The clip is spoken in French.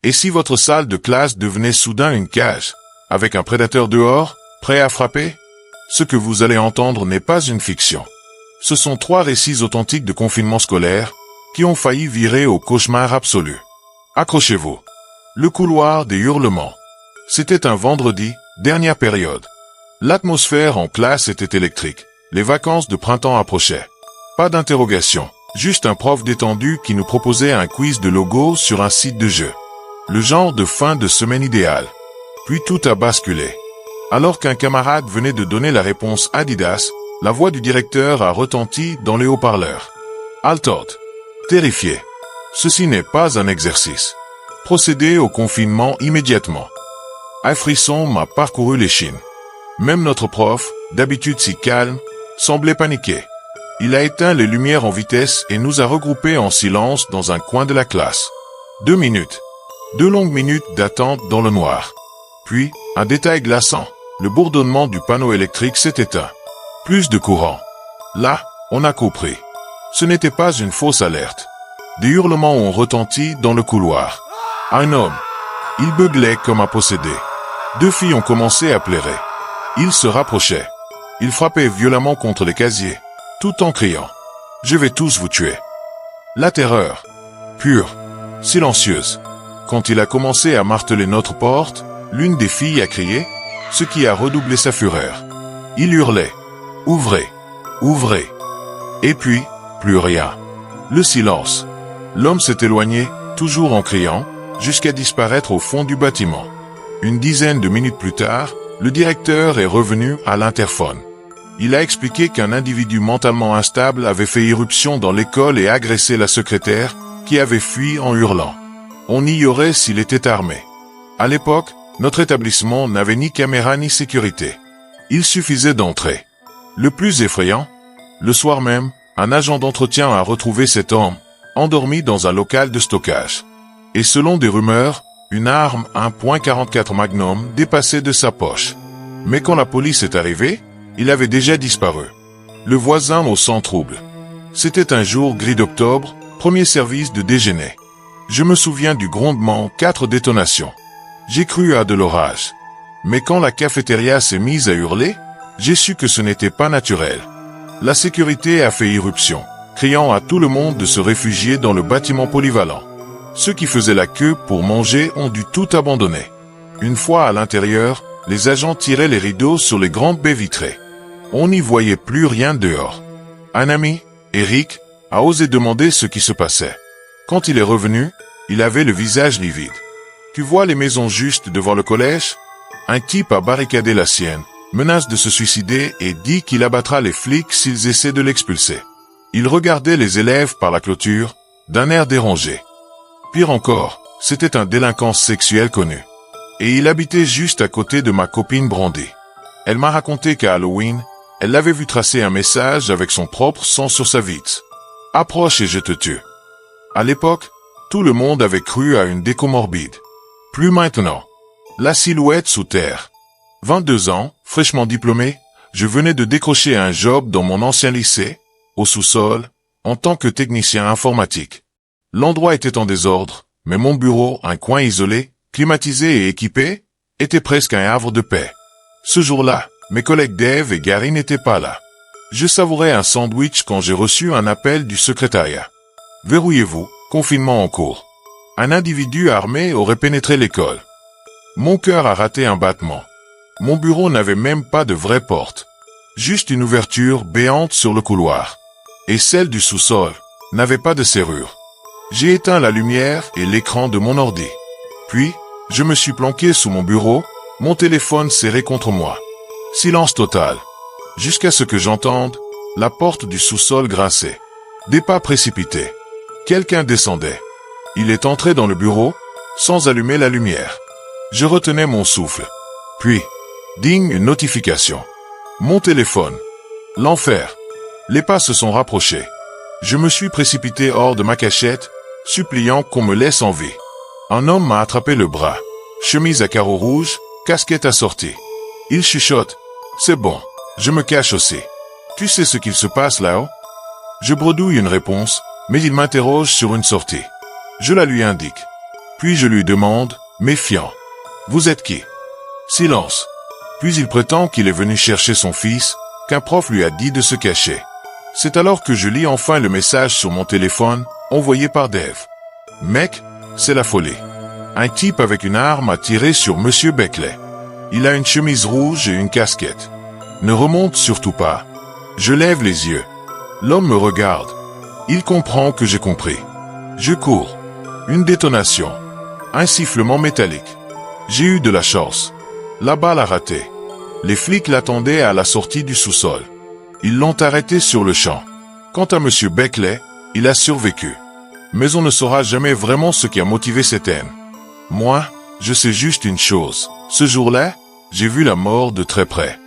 Et si votre salle de classe devenait soudain une cage, avec un prédateur dehors, prêt à frapper? Ce que vous allez entendre n'est pas une fiction. Ce sont 3 récits authentiques de confinement scolaire, qui ont failli virer au cauchemar absolu. Accrochez-vous. Le couloir des hurlements. C'était un vendredi, dernière période. L'atmosphère en classe était électrique. Les vacances de printemps approchaient. Pas d'interrogation, juste un prof détendu qui nous proposait un quiz de logo sur un site de jeu. Le genre de fin de semaine idéal. Puis tout a basculé. Alors qu'un camarade venait de donner la réponse Adidas, la voix du directeur a retenti dans les haut-parleurs. Haltord. Terrifié. Ceci n'est pas un exercice. Procédez au confinement immédiatement. Un frisson m'a parcouru l'échine. Même notre prof, d'habitude si calme, semblait paniqué. Il a éteint les lumières en vitesse et nous a regroupés en silence dans un coin de la classe. 2 minutes. 2 longues minutes d'attente dans le noir. Puis, un détail glaçant. Le bourdonnement du panneau électrique s'est éteint. Plus de courant. Là, on a compris. Ce n'était pas une fausse alerte. Des hurlements ont retenti dans le couloir. Un homme. Il beuglait comme un possédé. 2 filles ont commencé à pleurer. Il se rapprochait. Il frappait violemment contre les casiers, tout en criant « Je vais tous vous tuer ». La terreur, pure, silencieuse. Quand il a commencé à marteler notre porte, l'une des filles a crié, ce qui a redoublé sa fureur. Il hurlait « Ouvrez, ouvrez ». Et puis, plus rien. Le silence. L'homme s'est éloigné, toujours en criant, jusqu'à disparaître au fond du bâtiment. Une dizaine de minutes plus tard, le directeur est revenu à l'interphone. Il a expliqué qu'un individu mentalement instable avait fait irruption dans l'école et agressé la secrétaire, qui avait fui en hurlant. On ignorait s'il était armé. À l'époque, notre établissement n'avait ni caméra ni sécurité. Il suffisait d'entrer. Le plus effrayant, le soir même, un agent d'entretien a retrouvé cet homme, endormi dans un local de stockage. Et selon des rumeurs, une arme .44 Magnum dépassait de sa poche. Mais quand la police est arrivée, il avait déjà disparu. Le voisin au sans trouble. C'était un jour gris d'octobre, premier service de déjeuner. Je me souviens du grondement, 4 détonations. J'ai cru à de l'orage. Mais quand la cafétéria s'est mise à hurler, j'ai su que ce n'était pas naturel. La sécurité a fait irruption, criant à tout le monde de se réfugier dans le bâtiment polyvalent. Ceux qui faisaient la queue pour manger ont dû tout abandonner. Une fois à l'intérieur, les agents tiraient les rideaux sur les grandes baies vitrées. On n'y voyait plus rien dehors. Un ami, Eric, a osé demander ce qui se passait. Quand il est revenu, il avait le visage livide. Tu vois les maisons juste devant le collège? Un type a barricadé la sienne, menace de se suicider et dit qu'il abattra les flics s'ils essaient de l'expulser. Il regardait les élèves par la clôture, d'un air dérangé. Pire encore, c'était un délinquant sexuel connu. Et il habitait juste à côté de ma copine Brandy. Elle m'a raconté qu'à Halloween, elle l'avait vu tracer un message avec son propre sang sur sa vitre. « Approche et je te tue ». À l'époque, tout le monde avait cru à une déco morbide. Plus maintenant. La silhouette sous terre. 22 ans, fraîchement diplômé, je venais de décrocher un job dans mon ancien lycée, au sous-sol, en tant que technicien informatique. L'endroit était en désordre, mais mon bureau, un coin isolé, climatisé et équipé, était presque un havre de paix. Ce jour-là, mes collègues Dave et Gary n'étaient pas là. Je savourais un sandwich quand j'ai reçu un appel du secrétariat. Verrouillez-vous, confinement en cours. Un individu armé aurait pénétré l'école. Mon cœur a raté un battement. Mon bureau n'avait même pas de vraie porte. Juste une ouverture béante sur le couloir. Et celle du sous-sol n'avait pas de serrure. J'ai éteint la lumière et l'écran de mon ordi. Puis, je me suis planqué sous mon bureau, mon téléphone serré contre moi. Silence total. Jusqu'à ce que j'entende la porte du sous-sol grincer. Des pas précipités. Quelqu'un descendait. Il est entré dans le bureau, sans allumer la lumière. Je retenais mon souffle. Puis, ding, une notification. Mon téléphone. L'enfer. Les pas se sont rapprochés. Je me suis précipité hors de ma cachette, suppliant qu'on me laisse en vie. Un homme m'a attrapé le bras. Chemise à carreaux rouges, casquette assortie. Il chuchote. C'est bon, je me cache aussi. Tu sais ce qu'il se passe là-haut? Je bredouille une réponse, mais il m'interroge sur une sortie. Je la lui indique. Puis je lui demande, méfiant. Vous êtes qui? Silence. Puis il prétend qu'il est venu chercher son fils, qu'un prof lui a dit de se cacher. C'est alors que je lis enfin le message sur mon téléphone, envoyé par Dave. Mec, c'est la folie. Un type avec une arme a tiré sur Monsieur Beckley. Il a une chemise rouge et une casquette. Ne remonte surtout pas. Je lève les yeux. L'homme me regarde. Il comprend que j'ai compris. Je cours. Une détonation. Un sifflement métallique. J'ai eu de la chance. La balle a raté. Les flics l'attendaient à la sortie du sous-sol. Ils l'ont arrêté sur le champ. Quant à Monsieur Beckley, il a survécu. Mais on ne saura jamais vraiment ce qui a motivé cette haine. Moi, je sais juste une chose. Ce jour-là, j'ai vu la mort de très près.